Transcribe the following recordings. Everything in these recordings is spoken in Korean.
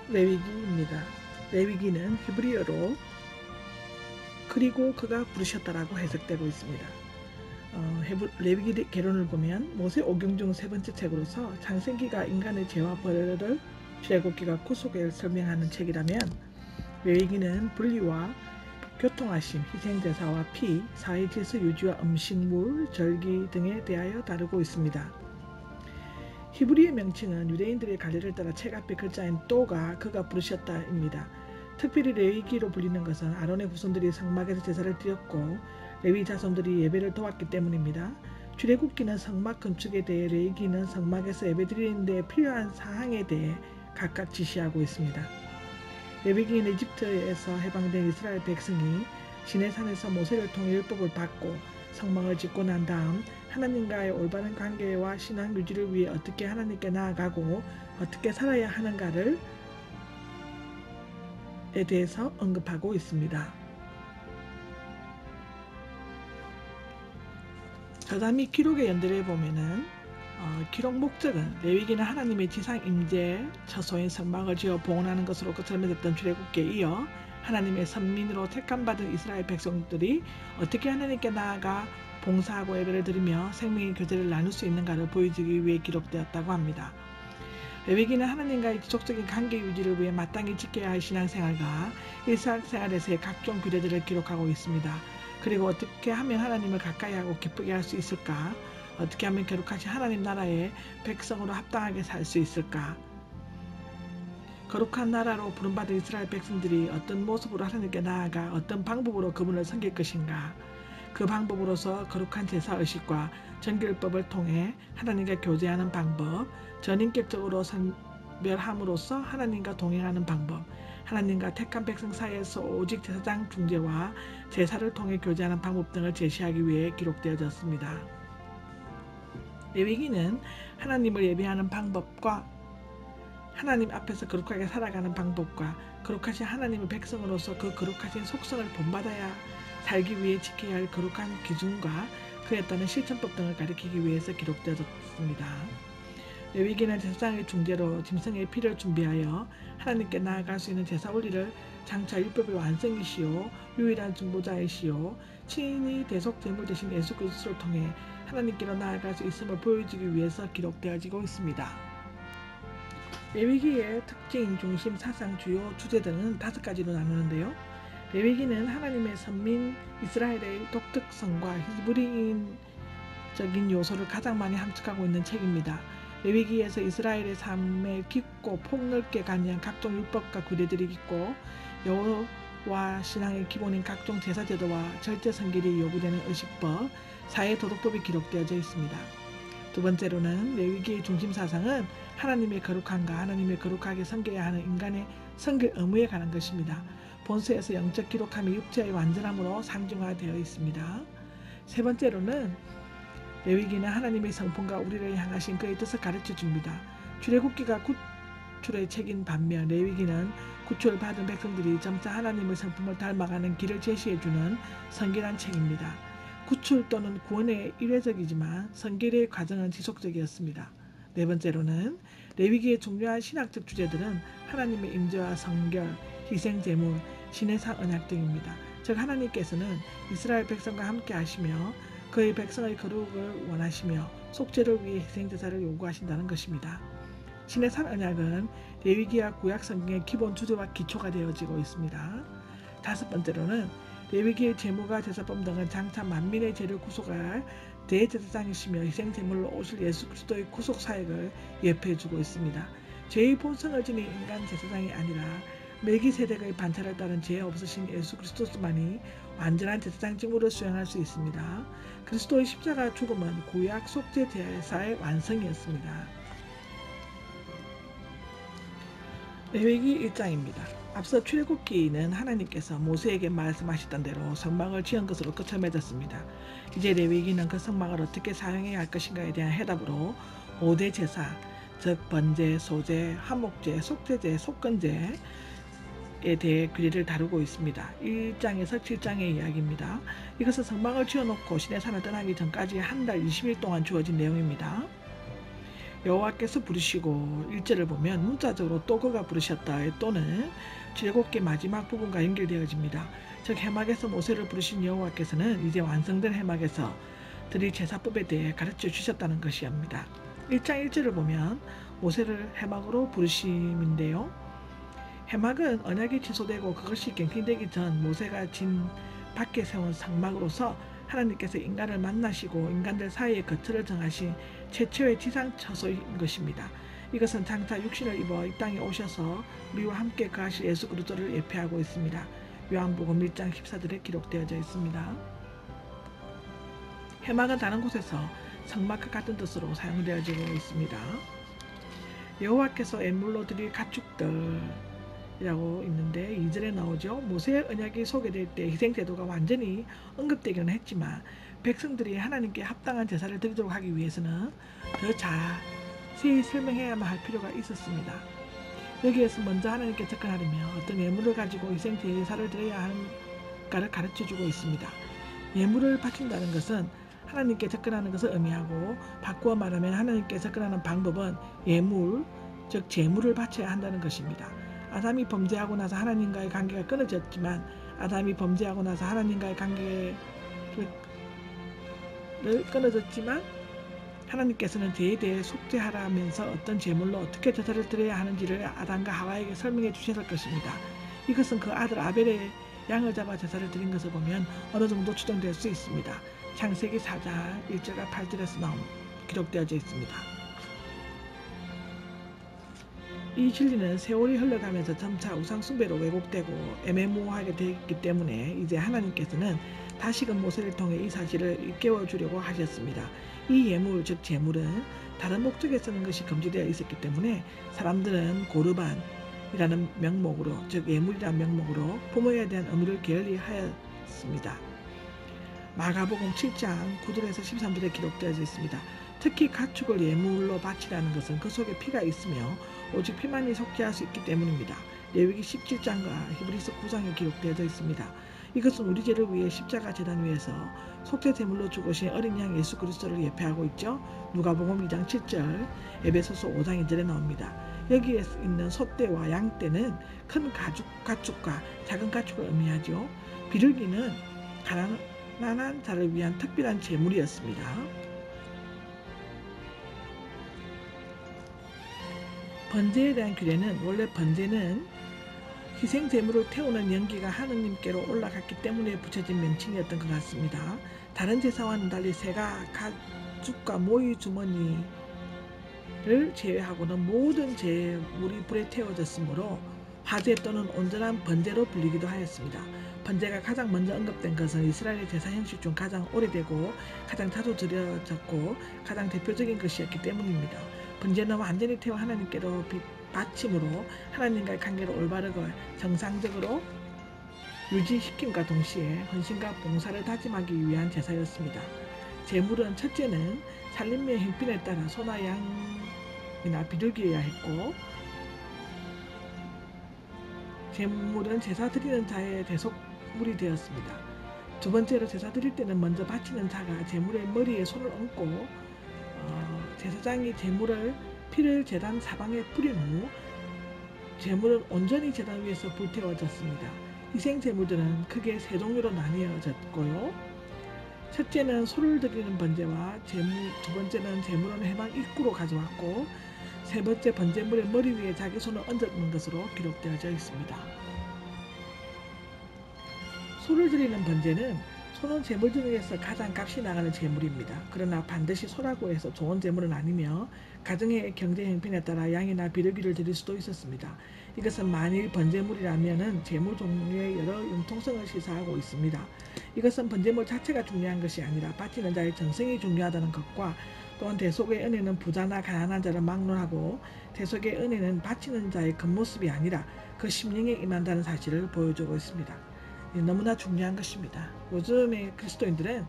레위기입니다. 레위기는 히브리어로 그리고 그가 부르셨다라고 해석되고 있습니다. 레위기 개론을 보면 모세 오경 중 세 번째 책으로서 창세기가 인간의 죄와 벌을 출애굽기가 구속을 설명하는 책이라면 레위기는 분리와 교통하심, 희생제사와 피, 사회질서 유지와 음식물, 절기 등에 대하여 다루고 있습니다. 히브리의 명칭은 유대인들의 관례를 따라 책 앞에 글자인 또가 그가 부르셨다입니다. 특별히 레위기로 불리는 것은 아론의 후손들이 성막에서 제사를 드렸고 레위 자손들이 예배를 도왔기 때문입니다. 출애굽기는 성막 건축에 대해, 레위기는 성막에서 예배드리는 데 필요한 사항에 대해 각각 지시하고 있습니다. 레위기는 이집트에서 해방된 이스라엘 백성이 시내산에서 모세를 통해 율법을 받고 성막을 짓고 난 다음 하나님과의 올바른 관계와 신앙 유지를 위해 어떻게 하나님께 나아가고 어떻게 살아야 하는가를 에 대해서 언급하고 있습니다. 저자 및 기록의 연대를 보면은 기록 목적은 레위기는 하나님의 지상 임재 처소인 성막을 지어 봉헌하는 것으로 끝을 맺었던 출애굽기에 이어 하나님의 선민으로 택함받은 이스라엘 백성들이 어떻게 하나님께 나아가 봉사하고 예배를 드리며 생명의 교제를 나눌 수 있는가를 보여주기 위해 기록되었다고 합니다. 레위기는 하나님과의 지속적인 관계 유지를 위해 마땅히 지켜야 할 신앙생활과 일상생활에서의 각종 규례들을 기록하고 있습니다. 그리고 어떻게 하면 하나님을 가까이 하고 기쁘게 할 수 있을까? 어떻게 하면 거룩하신 하나님 나라의 백성으로 합당하게 살 수 있을까? 거룩한 나라로 부름받은 이스라엘 백성들이 어떤 모습으로 하나님께 나아가 어떤 방법으로 그분을 섬길 것인가? 그 방법으로서 거룩한 제사의식과 정결법을 통해 하나님과 교제하는 방법, 전인격적으로 선별함으로써 하나님과 동행하는 방법, 하나님과 택한 백성 사이에서 오직 제사장 중재와 제사를 통해 교제하는 방법 등을 제시하기 위해 기록되어졌습니다. 레위기는 하나님을 예배하는 방법과 하나님 앞에서 거룩하게 살아가는 방법과 거룩하신 하나님의 백성으로서 그 거룩하신 속성을 본받아야 살기 위해 지켜야 할 거룩한 기준과 그에 따른 실천법 등을 가리키기 위해서 기록되었습니다. 레위기는 제사장의 중재로 짐승의 피를 준비하여 하나님께 나아갈 수 있는 제사 원리를 장차 율법의 완성이시오 유일한 중보자이시오 친히 대속 제물 대신 예수 그리스도를 통해 하나님께로 나아갈 수 있음을 보여주기 위해서 기록되어지고 있습니다. 레위기의 특징, 중심, 사상, 주요 주제들은 5가지로 나누는데요. 레위기는 하나님의 선민 이스라엘의 독특성과 히브리인적인 요소를 가장 많이 함축하고 있는 책입니다. 레위기에서 이스라엘의 삶에 깊고 폭넓게 관여한 각종 율법과 규례들이 있고 여호와 신앙의 기본인 각종 제사제도와 절제 성결이 요구되는 의식법, 사회도덕법이 기록되어져 있습니다. 두 번째로는 레위기의 중심 사상은 하나님의 거룩함과 하나님을 거룩하게 섬겨야 하는 인간의 섬길 의무에 관한 것입니다. 본서에서 영적 기록함이 육체의 완전함으로 상징화되어 있습니다. 세 번째로는 레위기는 하나님의 성품과 우리를 향하신 그의 뜻을 가르쳐 줍니다. 출애굽기가 구출의 책인 반면 레위기는 구출을 받은 백성들이 점차 하나님의 성품을 닮아가는 길을 제시해주는 성결한 책입니다. 구출 또는 구원의 일회적이지만 성결의 과정은 지속적이었습니다. 네 번째로는 레위기의 중요한 신학적 주제들은 하나님의 임재와 성결, 희생제물, 신의 상 언약 등입니다. 즉 하나님께서는 이스라엘 백성과 함께 하시며 그의 백성의 거룩을 원하시며 속죄를 위해 희생제사를 요구하신다는 것입니다. 신의 산 언약은 레위기와 구약 성경의 기본 주제와 기초가 되어지고 있습니다. 다섯 번째로는 레위기의 제무가 제사법 등은 장차 만민의 죄를 구속할 대제사장이시며 희생제물로 오실 예수 그리스도의 구속 사역을 예표해주고 있습니다. 죄의 본성을 지닌 인간 제사장이 아니라 멜기세덱의 반차를 따른 죄 없으신 예수 그리스도만이 완전한 제사장 직무를 수행할 수 있습니다. 그리스도의 십자가 죽음은 구약 속죄 제사의 완성이었습니다. 레위기 1장입니다. 앞서 출애굽기는 하나님께서 모세에게 말씀하셨던 대로 성막을 지은 것으로 끝을 맺었습니다. 이제 레위기는 그 성막을 어떻게 사용해야 할 것인가에 대한 해답으로 5대 제사, 즉 번제, 소제, 화목제, 속죄제, 속건제에 대해 규례를 다루고 있습니다. 1장에서 7장의 이야기입니다. 이것은 성막을 지어놓고 시내산을 떠나기 전까지 한 달 20일 동안 주어진 내용입니다. 여호와께서 부르시고 1절을 보면 문자적으로 또 그가 부르셨다의 또는 출애굽기 마지막 부분과 연결되어집니다. 즉 해막에서 모세를 부르신 여호와께서는 이제 완성된 해막에서 드릴 제사법에 대해 가르쳐 주셨다는 것이옵니다. 1장 1절을 보면 모세를 해막으로 부르심인데요. 해막은 언약이 취소되고 그것이 갱신되기 전 모세가 진 밖에 세운 성막으로서 하나님께서 인간을 만나시고 인간들 사이에 거처를 정하신 최초의 지상 처소인 것입니다. 이것은 장차 육신을 입어 이 땅에 오셔서 우리와 함께 거하실 예수 그리스도를 예표하고 있습니다. 요한복음 1장 14절에 기록되어져 있습니다. 해막은 다른 곳에서 성막과 같은 뜻으로 사용되어지고 있습니다. 여호와께서 예물로 드릴 가축들 이라고 있는데 2절에 나오죠. 모세의 언약이 소개될 때 희생제도가 완전히 언급되기는 했지만 백성들이 하나님께 합당한 제사를 드리도록 하기 위해서는 더 자세히 설명해야만 할 필요가 있었습니다. 여기에서 먼저 하나님께 접근하려면 어떤 예물을 가지고 희생제사를 드려야 하는가를 가르쳐주고 있습니다. 예물을 바친다는 것은 하나님께 접근하는 것을 의미하고 바꾸어 말하면 하나님께 접근하는 방법은 예물, 즉 제물을 바쳐야 한다는 것입니다. 아담이 범죄하고 나서 하나님과의 관계가 끊어졌지만 하나님께서는 죄에 대해 속죄하라면서 어떤 제물로 어떻게 제사를 드려야 하는지를 아담과 하와에게 설명해 주셨을 것입니다. 이것은 그 아들 아벨의 양을 잡아 제사를 드린 것을 보면 어느 정도 추정될 수 있습니다. 창세기 4장 1절과 8절에서 기록되어져 있습니다. 이 진리는 세월이 흘러가면서 점차 우상숭배로 왜곡되고 애매모호하게 되었기 때문에 이제 하나님께서는 다시금 모세를 통해 이 사실을 일깨워 주려고 하셨습니다. 이 예물 즉 제물은 다른 목적에 쓰는 것이 금지되어 있었기 때문에 사람들은 고르반이라는 명목으로 즉 예물이라는 명목으로 부모에 대한 의무를 게을리하였습니다. 마가복음 7장 9절에서 13절에 기록되어 있습니다. 특히 가축을 예물로 바치라는 것은 그 속에 피가 있으며 오직 피만이 속죄할 수 있기 때문입니다. 레위기 17장과 히브리서 9장에 기록되어 있습니다. 이것은 우리 죄를 위해 십자가 제단 위에서 속죄 제물로 죽으신 어린 양 예수 그리스도를 예표하고 있죠. 누가복음 2장 7절, 에베소서 5장 2절에 나옵니다. 여기에 있는 소떼와 양떼는 큰 가축과 작은 가축을 의미하죠. 비둘기는 가난한 자를 위한 특별한 제물이었습니다. 번제에 대한 규례는 원래 번제는 희생 제물을 태우는 연기가 하느님께로 올라갔기 때문에 붙여진 명칭이었던 것 같습니다. 다른 제사와는 달리 새가 가죽과 모이 주머니를 제외하고는 모든 제물이 불에 태워졌으므로 화제 또는 온전한 번제로 불리기도 하였습니다. 번제가 가장 먼저 언급된 것은 이스라엘의 제사 형식 중 가장 오래되고 가장 자주 드려졌고 가장 대표적인 것이었기 때문입니다. 번제는 완전히 태워 하나님께로 바침으로 하나님과의 관계를 올바르고 정상적으로 유지시킴과 동시에 헌신과 봉사를 다짐하기 위한 제사였습니다. 제물은 첫째는 살림의 형편에 따라 소나 양이나 비둘기여야 했고 제물은 제사 드리는 자의 대속물이 되었습니다. 두 번째로 제사 드릴 때는 먼저 바치는 자가 제물의 머리에 손을 얹고 제사장이 피를 제단 사방에 뿌린 후 제물은 온전히 제단 위에서 불태워졌습니다. 희생 제물들은 크게 세 종류로 나뉘어졌고요. 첫째는 소를 드리는 번제와 두 번째는 제물은 해방 입구로 가져왔고 세 번째 번제물의 머리 위에 자기 손을 얹는 것으로 기록되어져 있습니다. 소를 드리는 번제는 소는 제물 중에서 가장 값이 나가는 제물입니다. 그러나 반드시 소라고 해서 좋은 제물은 아니며 가정의 경제 형편에 따라 양이나 비둘기를 드릴 수도 있었습니다. 이것은 만일 번제물이라면 제물 종류의 여러 융통성을 시사하고 있습니다. 이것은 번제물 자체가 중요한 것이 아니라 바치는 자의 정성이 중요하다는 것과 또한 대속의 은혜는 부자나 가난한 자를 막론하고 대속의 은혜는 바치는 자의 겉모습이 아니라 그 심령에 임한다는 사실을 보여주고 있습니다. 너무나 중요한 것입니다. 요즘의 그리스도인들은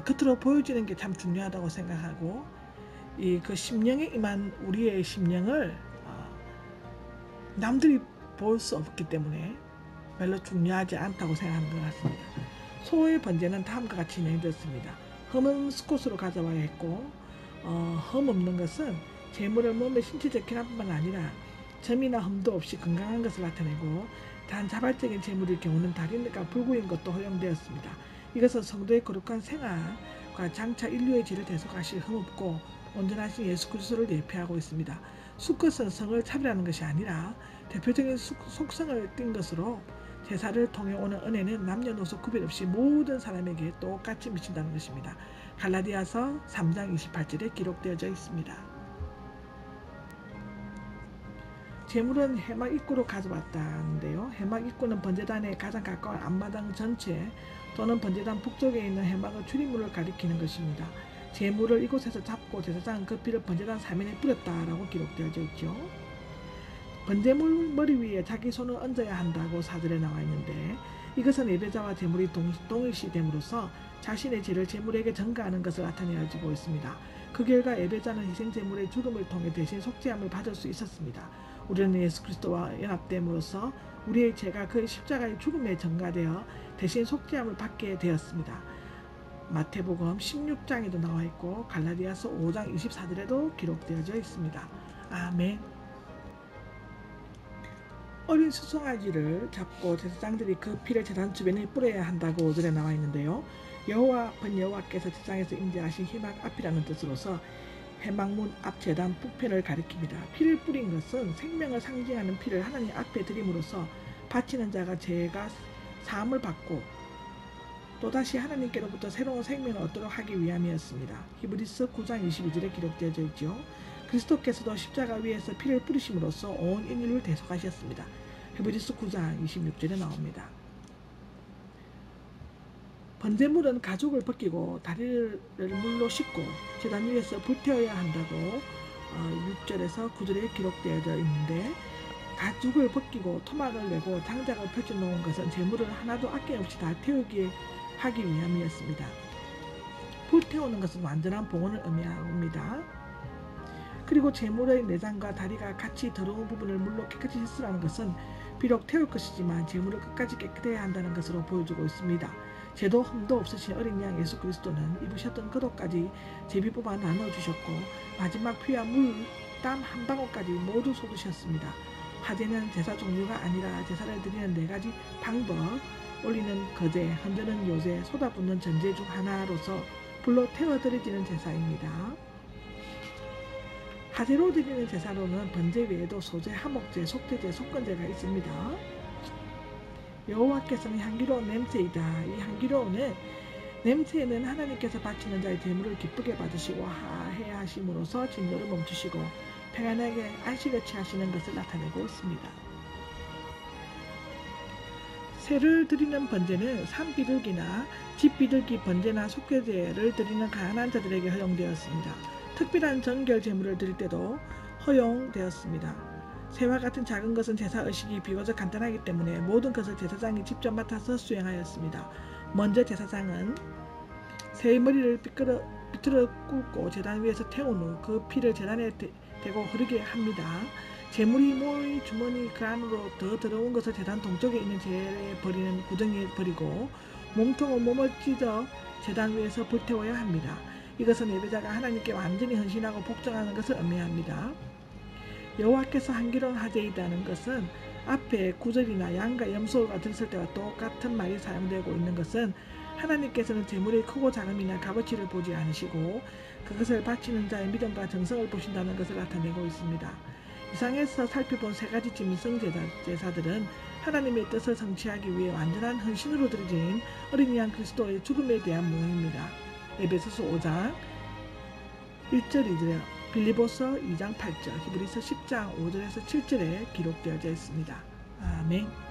겉으로 보여지는 게 참 중요하다고 생각하고 그 심령에 임한 우리의 심령을 남들이 볼 수 없기 때문에 별로 중요하지 않다고 생각하는 것 같습니다. 소의 번제는 다음과 같이 진행되었습니다. 흠은 수컷으로 가져와야 했고 흠 없는 것은 제물은 몸의 신체적 결함뿐만 아니라 점이나 흠도 없이 건강한 것을 나타내고 단 자발적인 제물일 경우는 다리가 불구인 것도 허용되었습니다. 이것은 성도의 거룩한 생활과 장차 인류의 죄를 대속하실 흠없고 온전하신 예수 그리스도를 예표하고 있습니다. 수컷은 성을 차별하는 것이 아니라 대표적인 속성을 띈 것으로 제사를 통해 오는 은혜는 남녀노소 구별 없이 모든 사람에게 똑같이 미친다는 것입니다. 갈라디아서 3장 28절에 기록되어져 있습니다. 제물은 회막 입구로 가져왔다는데요. 회막 입구는 번제단에 가장 가까운 앞마당 전체 또는 번제단 북쪽에 있는 회막의 출입문을 가리키는 것입니다. 제물을 이곳에서 잡고 제사장은 그 피를 번제단 사면에 뿌렸다라고 기록되어져 있죠. 번제물 머리 위에 자기 손을 얹어야 한다고 사절에 나와 있는데 이것은 예배자와 제물이 동일시됨으로써 자신의 죄를 제물에게 전가하는 것을 나타내어지고 있습니다. 그 결과 예배자는 희생 제물의 죽음을 통해 대신 속죄함을 받을 수 있었습니다. 우리는 예수 그리스도와 연합됨으로써 우리의 죄가 그의 십자가의 죽음에 전가되어 대신 속죄함을 받게 되었습니다. 마태복음 16장에도 나와 있고 갈라디아서 5장 24절에도 기록되어져 있습니다. 아멘. 어린 수송아지를 잡고 제사장들이 그 피를 제단 주변에 뿌려야 한다고 5절에 나와 있는데요. 여호와 여호와께서 제사장에서 임재하신 회막 앞이라는 뜻으로서 회막문 앞 제단 북편을 가리킵니다. 피를 뿌린 것은 생명을 상징하는 피를 하나님 앞에 드림으로써 바치는 자가 죄가 사함을 받고 또다시 하나님께로부터 새로운 생명을 얻도록 하기 위함이었습니다. 히브리서 9장 22절에 기록되어져 있죠. 그리스도께서도 십자가 위에서 피를 뿌리심으로써 온 인류를 대속하셨습니다. 히브리서 9장 26절에 나옵니다. 번제물은 가죽을 벗기고 다리를 물로 씻고 제단 위에서 불태워야 한다고 6절에서 9절에 기록되어져 있는데 가죽을 벗기고 토막을 내고 장작을 펼쳐놓은 것은 제물을 하나도 아낌없이 다 태우게 하기 위함이었습니다. 불태우는 것은 완전한 봉헌을 의미합니다. 그리고 제물의 내장과 다리가 같이 더러운 부분을 물로 깨끗이 씻으라는 것은 비록 태울 것이지만 제물을 끝까지 깨끗해야 한다는 것으로 보여주고 있습니다. 죄도 흠도 없으신 어린 양 예수 그리스도는 입으셨던 겉옷까지 제비 뽑아 나눠주셨고 마지막 피와 물, 땀 한 방울까지 모두 쏟으셨습니다. 화제는 제사 종류가 아니라 제사를 드리는 4가지 방법, 올리는 거제, 흔드는 요제, 쏟아붓는 전제 중 하나로서 불로 태워드려지는 제사입니다. 화제로 드리는 제사로는 번제 외에도 소제, 화목제, 속죄제, 속건제가 있습니다. 여호와께서는 향기로운 냄새이다. 이 향기로움은 냄새는 하나님께서 바치는 자의 제물을 기쁘게 받으시고 하해야 하심으로써 진노를 멈추시고 평안하게 안식을 취하시는 것을 나타내고 있습니다. 새를 드리는 번제는 산비둘기나 집비둘기 번제나 속죄제를 드리는 가난한 자들에게 허용되었습니다. 특별한 정결 제물을 드릴 때도 허용되었습니다. 새와 같은 작은 것은 제사 의식이 비교적 간단하기 때문에 모든 것을 제사장이 직접 맡아서 수행하였습니다. 먼저 제사장은 새의 머리를 비틀어 꿇고 제단 위에서 태운 후 그 피를 제단에 대고 흐르게 합니다. 제물이 모인 주머니 그 안으로 더 더러운 것을 제단 동쪽에 있는 재에 버리는 구덩이에 버리고 몸통은 몸을 찢어 제단 위에서 불태워야 합니다. 이것은 예배자가 하나님께 완전히 헌신하고 복종하는 것을 의미합니다. 여호와께서 향기로운 화제이다는 것은 앞에 9절이나 양과 염소가 들었을 때와 똑같은 말이 사용되고 있는 것은 하나님께서는 제물의 크고 작음이나 값어치를 보지 않으시고 그것을 바치는 자의 믿음과 정성을 보신다는 것을 나타내고 있습니다. 이상에서 살펴본 3가지 진미성 제사들은 하나님의 뜻을 성취하기 위해 완전한 헌신으로 드려진 어린 양 그리스도의 죽음에 대한 모형입니다. 에베소서 5장 1절 2절에 빌립보서 2장 8절, 히브리서 10장 5절에서 7절에 기록되어져 있습니다. 아멘.